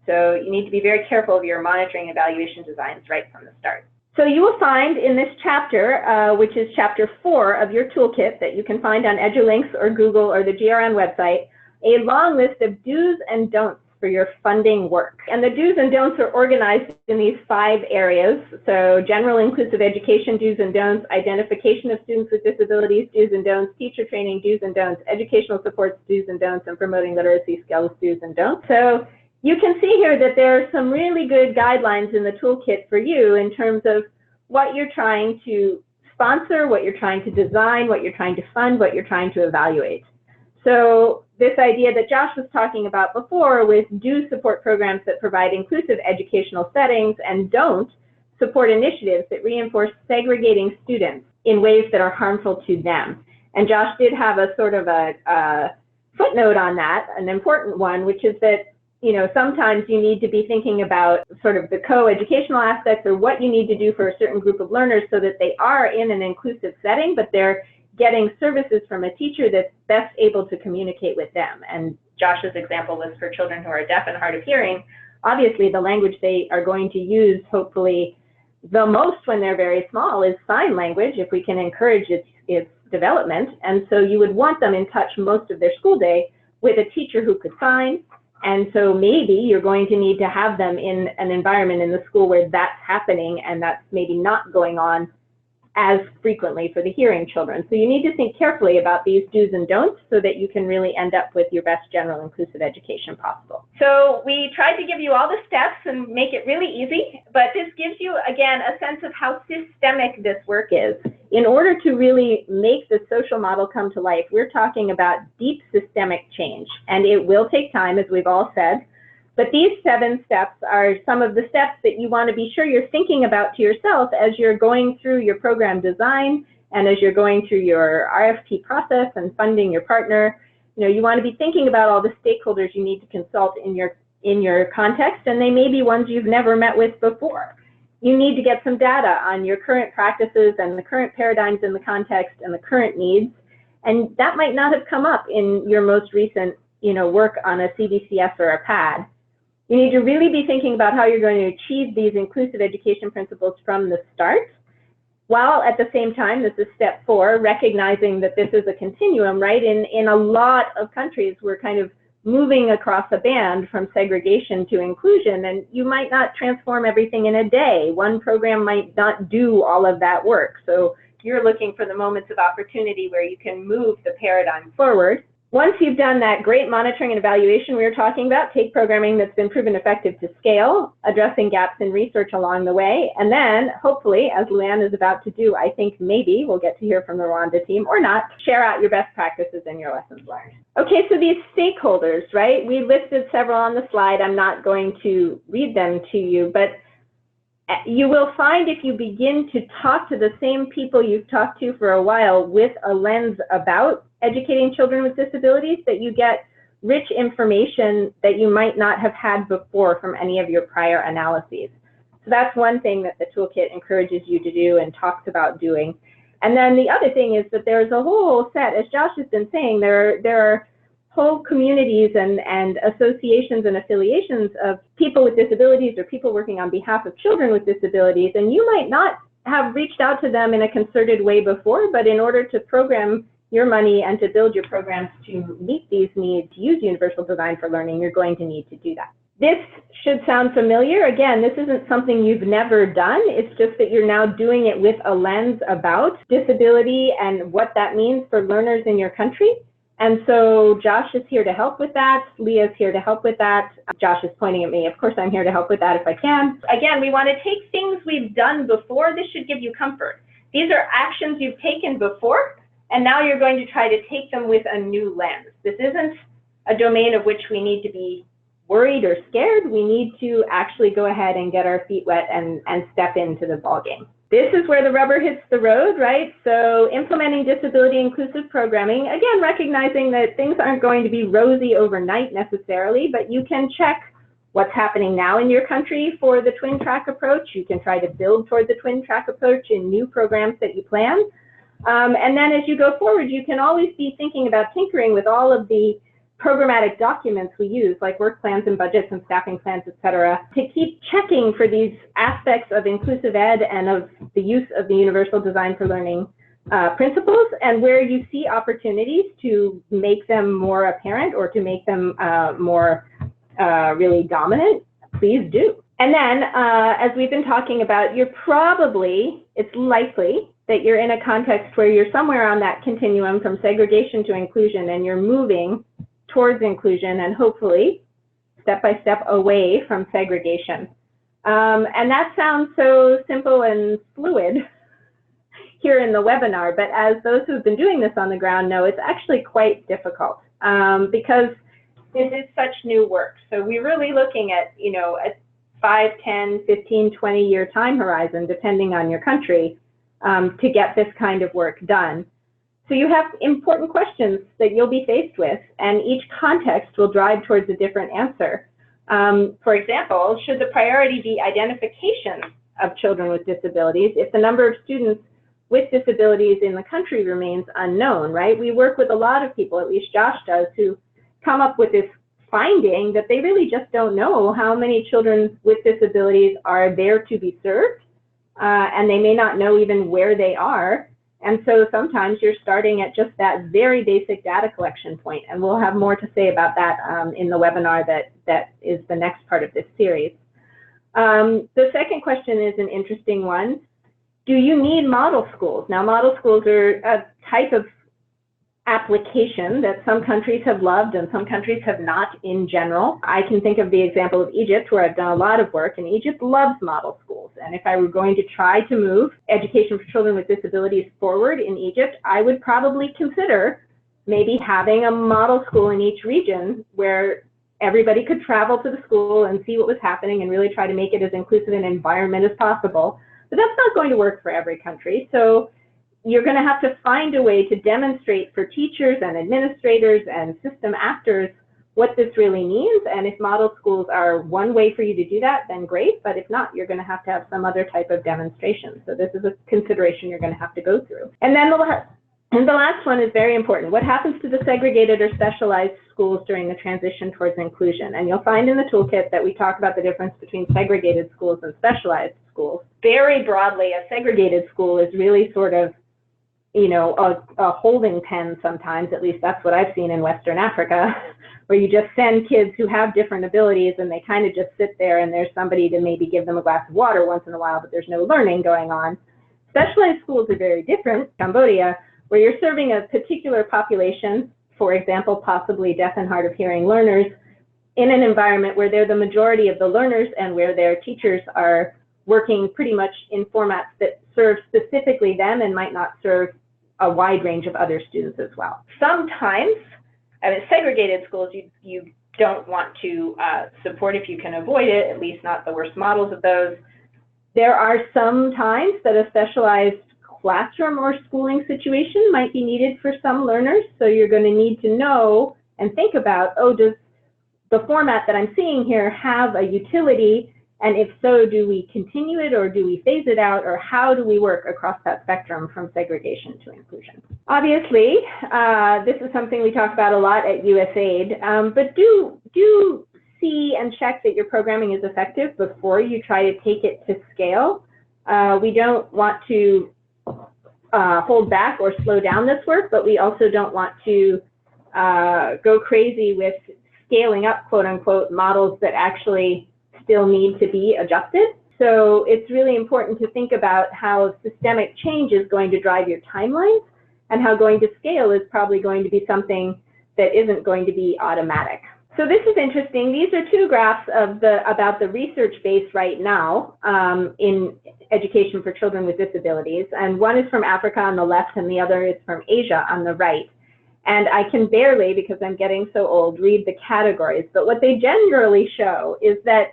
So you need to be very careful of your monitoring and evaluation designs right from the start. So you will find in this chapter, which is chapter 4 of your toolkit that you can find on EduLinks or Google or the GRN website, a long list of do's and don'ts for your funding work. And the do's and don'ts are organized in these 5 areas. So general inclusive education, do's and don'ts, identification of students with disabilities, do's and don'ts, teacher training, do's and don'ts, educational supports, do's and don'ts, and promoting literacy skills, do's and don'ts. So you can see here that there are some really good guidelines in the toolkit for you in terms of what you're trying to sponsor, what you're trying to design, what you're trying to fund, what you're trying to evaluate. So this idea that Josh was talking about before with do support programs that provide inclusive educational settings and don't support initiatives that reinforce segregating students in ways that are harmful to them. And Josh did have a sort of a footnote on that, an important one, which is that, you know, sometimes you need to be thinking about sort of the co-educational aspects or what you need to do for a certain group of learners so that they are in an inclusive setting, but they're getting services from a teacher that's best able to communicate with them. And Josh's example was for children who are deaf and hard of hearing. Obviously, the language they are going to use, hopefully, the most when they're very small is sign language, if we can encourage its development. And so you would want them in touch most of their school day with a teacher who could sign. And so maybe you're going to need to have them in an environment in the school where that's happening, and that's maybe not going on as frequently for the hearing children. So you need to think carefully about these do's and don'ts so that you can really end up with your best general inclusive education possible. So we tried to give you all the steps and make it really easy, but this gives you, again, a sense of how systemic this work is. In order to really make the social model come to life, we're talking about deep systemic change, and it will take time, as we've all said. But these 7 steps are some of the steps that you want to be sure you're thinking about to yourself as you're going through your program design and as you're going through your RFP process and funding your partner. You know, you want to be thinking about all the stakeholders you need to consult in your context, and they may be ones you've never met with before. You need to get some data on your current practices and the current paradigms in the context and the current needs, and that might not have come up in your most recent, you know, work on a CBCS or a PAD. You need to really be thinking about how you're going to achieve these inclusive education principles from the start, while at the same time, this is step 4, recognizing that this is a continuum, right? In a lot of countries, we're kind of moving across a band from segregation to inclusion, and you might not transform everything in a day. One program might not do all of that work. So you're looking for the moments of opportunity where you can move the paradigm forward. Once you've done that great monitoring and evaluation we were talking about, take programming that's been proven effective to scale, addressing gaps in research along the way, and then hopefully, as Luann is about to do, I think maybe we'll get to hear from the Rwanda team or not, share out your best practices and your lessons learned. Okay, so these stakeholders, right? We listed several on the slide. I'm not going to read them to you, but you will find if you begin to talk to the same people you've talked to for a while with a lens about educating children with disabilities, that you get rich information that you might not have had before from any of your prior analyses. So that's one thing that the toolkit encourages you to do and talks about doing. And then the other thing is that there's a whole set, as Josh has been saying, there are whole communities and associations and affiliations of people with disabilities or people working on behalf of children with disabilities, and you might not have reached out to them in a concerted way before, but in order to program your money and to build your programs to meet these needs, use universal design for learning, you're going to need to do that. This should sound familiar. Again, this isn't something you've never done. It's just that you're now doing it with a lens about disability and what that means for learners in your country. And so Josh is here to help with that. Leah's here to help with that. Josh is pointing at me. Of course, I'm here to help with that if I can. Again, we want to take things we've done before. This should give you comfort. These are actions you've taken before, and now you're going to try to take them with a new lens. This isn't a domain of which we need to be worried or scared. We need to actually go ahead and get our feet wet and step into the ballgame. This is where the rubber hits the road, right? So implementing disability inclusive programming, again, recognizing that things aren't going to be rosy overnight necessarily, but you can check what's happening now in your country for the twin track approach. You can try to build toward the twin track approach in new programs that you plan. And then as you go forward, you can always be thinking about tinkering with all of the programmatic documents we use, like work plans and budgets and staffing plans, et cetera, to keep checking for these aspects of inclusive ed and of the use of the universal design for learning principles, and where you see opportunities to make them more apparent or to make them more really dominant, please do. And then, as we've been talking about, it's likely that you're in a context where you're somewhere on that continuum from segregation to inclusion, and you're moving towards inclusion and hopefully step by step away from segregation. And that sounds so simple and fluid here in the webinar, but as those who've been doing this on the ground know, it's actually quite difficult because this is such new work. So we're really looking at, a 5, 10, 15, 20-year time horizon, depending on your country, to get this kind of work done. So you have important questions that you'll be faced with, and each context will drive towards a different answer. For example, should the priority be identification of children with disabilities if the number of students with disabilities in the country remains unknown, right? We work with a lot of people, at least Josh does, who come up with this finding that they really just don't know how many children with disabilities are there to be served, and they may not know even where they are. And so sometimes you're starting at just that very basic data collection point, and we'll have more to say about that in the webinar that is the next part of this series. The second question is an interesting one. Do you need model schools? Now, model schools are a type of application that some countries have loved and some countries have not in general. I can think of the example of Egypt, where I've done a lot of work, and Egypt loves model schools. And if I were going to try to move education for children with disabilities forward in Egypt, I would probably consider maybe having a model school in each region where everybody could travel to the school and see what was happening and really try to make it as inclusive an environment as possible. But that's not going to work for every country. So you're going to have to find a way to demonstrate for teachers and administrators and system actors what this really means. And if model schools are one way for you to do that, then great. But if not, you're going to have some other type of demonstration. So this is a consideration you're going to have to go through. And then the last one is very important. What happens to the segregated or specialized schools during the transition towards inclusion? And you'll find in the toolkit that we talk about the difference between segregated schools and specialized schools. Very broadly, a segregated school is really sort of a holding pen sometimes, at least that's what I've seen in Western Africa, where you just send kids who have different abilities and they kind of just sit there and there's somebody to maybe give them a glass of water once in a while, but there's no learning going on. Specialized schools are very different. Cambodia, where you're serving a particular population for example, possibly deaf and hard of hearing learners in an environment where they're the majority of the learners and where their teachers are working pretty much in formats that serve specifically them and might not serve a wide range of other students as well. Sometimes, segregated schools you don't want to support if you can avoid it, at least not the worst models of those. There are some times that a specialized classroom or schooling situation might be needed for some learners, so you're going to need to know and think about, oh, does the format that I'm seeing here have a utility? And if so, do we continue it or do we phase it out, or how do we work across that spectrum from segregation to inclusion? Obviously, this is something we talk about a lot at USAID, but do see and check that your programming is effective before you try to take it to scale. We don't want to hold back or slow down this work, but we also don't want to go crazy with scaling up, quote unquote, models that actually still need to be adjusted. So it's really important to think about how systemic change is going to drive your timelines, and how going to scale is probably going to be something that isn't going to be automatic. So this is interesting. These are two graphs of about the research base right now in education for children with disabilities. And one is from Africa on the left and the other is from Asia on the right. And I can barely, because I'm getting so old, read the categories. But what they generally show is that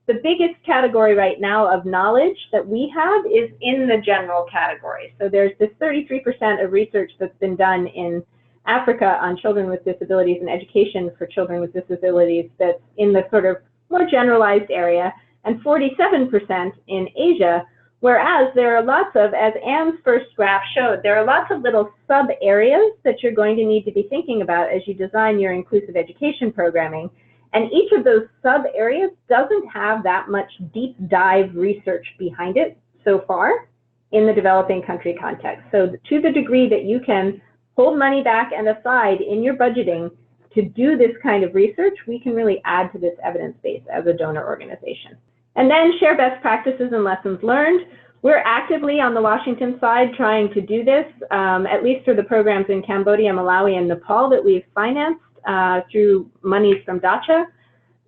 the biggest category right now of knowledge that we have is in the general category. So there's this 33% of research that's been done in Africa on children with disabilities and education for children with disabilities that's in the sort of more generalized area, and 47% in Asia, whereas there are lots of, as Anne's first graph showed, there are lots of little sub-areas that you're going to need to be thinking about as you design your inclusive education programming. And each of those sub-areas doesn't have that much deep dive research behind it so far in the developing country context. So to the degree that you can hold money back and aside in your budgeting to do this kind of research, we can really add to this evidence base as a donor organization. And then share best practices and lessons learned. We're actively on the Washington side trying to do this, at least for the programs in Cambodia, Malawi, and Nepal that we've financed through monies from DACA.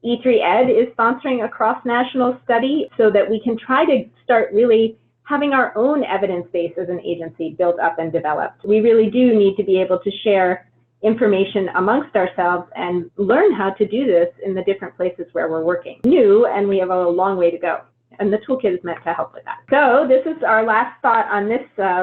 E3Ed is sponsoring a cross-national study so that we can try to start really having our own evidence base as an agency built up and developed. We really do need to be able to share information amongst ourselves and learn how to do this in the different places where we're working. New, and we have a long way to go. And the toolkit is meant to help with that. So this is our last thought on this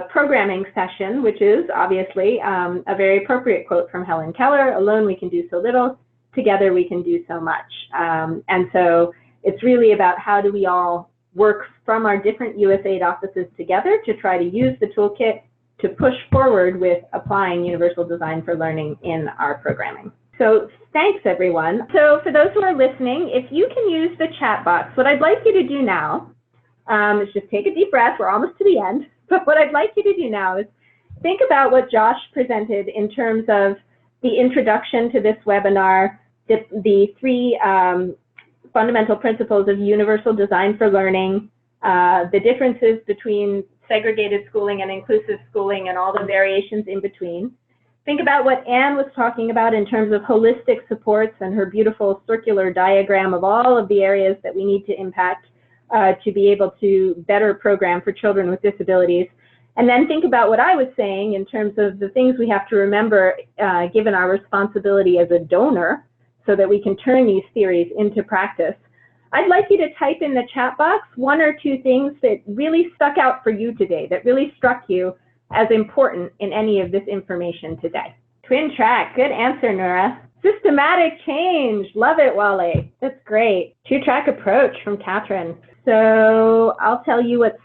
programming session, which is obviously a very appropriate quote from Helen Keller: alone we can do so little, together we can do so much. And so it's really about how do we all work from our different USAID offices together to try to use the toolkit to push forward with applying universal design for learning in our programming. So thanks, everyone. So for those who are listening, if you can use the chat box, what I'd like you to do now is just take a deep breath. We're almost to the end. But what I'd like you to do now is think about what Josh presented in terms of the introduction to this webinar, the three fundamental principles of universal design for learning, the differences between segregated schooling and inclusive schooling and all the variations in between. Think about what Anne was talking about in terms of holistic supports and her beautiful circular diagram of all of the areas that we need to impact to be able to better program for children with disabilities. And then think about what I was saying in terms of the things we have to remember given our responsibility as a donor so that we can turn these theories into practice. I'd like you to type in the chat box one or two things that really stuck out for you today, that really struck you as important in any of this information today. Twin track, good answer, Nora. Systematic change, love it, Wale. That's great. Two-track approach from Catherine. So I'll tell you what's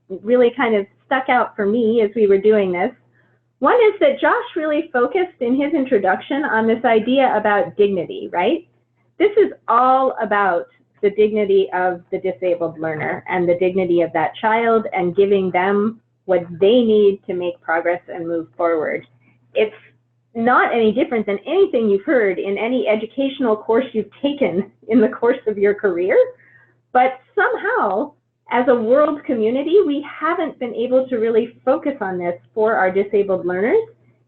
really kind of stuck out for me as we were doing this. One is that Josh really focused in his introduction on this idea about dignity, right? This is all about the dignity of the disabled learner and the dignity of that child and giving them what they need to make progress and move forward. It's not any different than anything you've heard in any educational course you've taken in the course of your career, but somehow, as a world community, we haven't been able to really focus on this for our disabled learners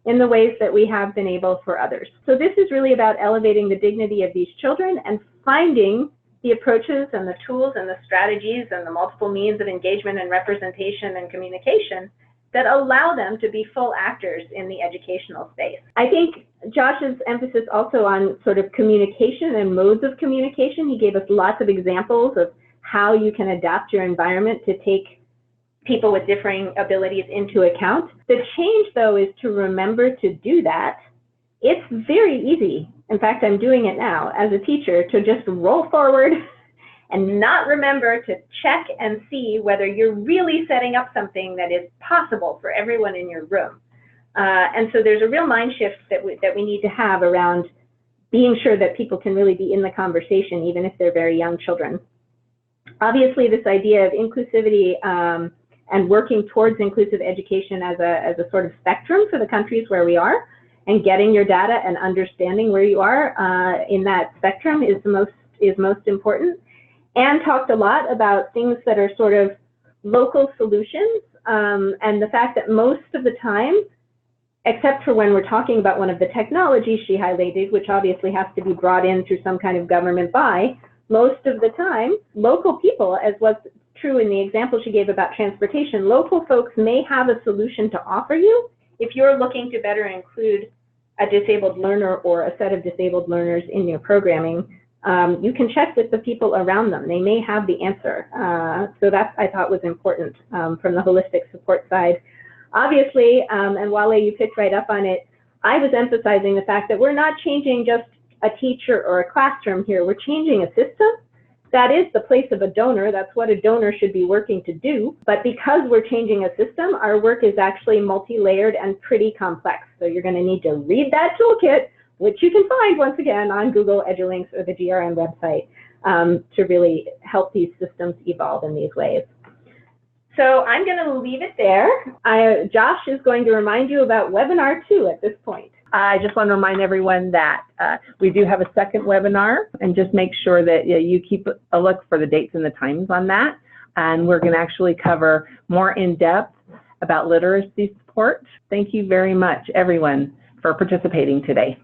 in the ways that we have been able for others. So this is really about elevating the dignity of these children and finding the approaches and the tools and the strategies and the multiple means of engagement and representation and communication that allow them to be full actors in the educational space. I think Josh's emphasis also on sort of communication and modes of communication. He gave us lots of examples of how you can adapt your environment to take people with differing abilities into account. The change, though, is to remember to do that. It's very easy. In fact, I'm doing it now as a teacher, to just roll forward and not remember to check and see whether you're really setting up something that is possible for everyone in your room. And so there's a real mind shift that we need to have around being sure that people can really be in the conversation, even if they're very young children. Obviously, this idea of inclusivity and working towards inclusive education as a sort of spectrum for the countries where we are, and getting your data and understanding where you are in that spectrum is most important. Anne talked a lot about things that are sort of local solutions, and the fact that most of the time, except for when we're talking about one of the technologies she highlighted, which obviously has to be brought in through some kind of government buy, most of the time, local people, as was true in the example she gave about transportation, local folks may have a solution to offer you if you're looking to better include a disabled learner or a set of disabled learners in your programming. You can check with the people around them. They may have the answer. So that, I thought, was important from the holistic support side. Obviously, and Wale, you picked right up on it, I was emphasizing the fact that we're not changing just a teacher or a classroom here. We're changing a system. That is the place of a donor. That's what a donor should be working to do. But because we're changing a system, our work is actually multi-layered and pretty complex. So you're going to need to read that toolkit, which you can find once again on Google Edulinks or the GRN website, to really help these systems evolve in these ways. So I'm going to leave it there. Josh is going to remind you about webinar 2 at this point. I just want to remind everyone that we do have a second webinar, and just make sure that you keep a look for the dates and the times on that. And we're going to actually cover more in depth about literacy support. Thank you very much, everyone, for participating today.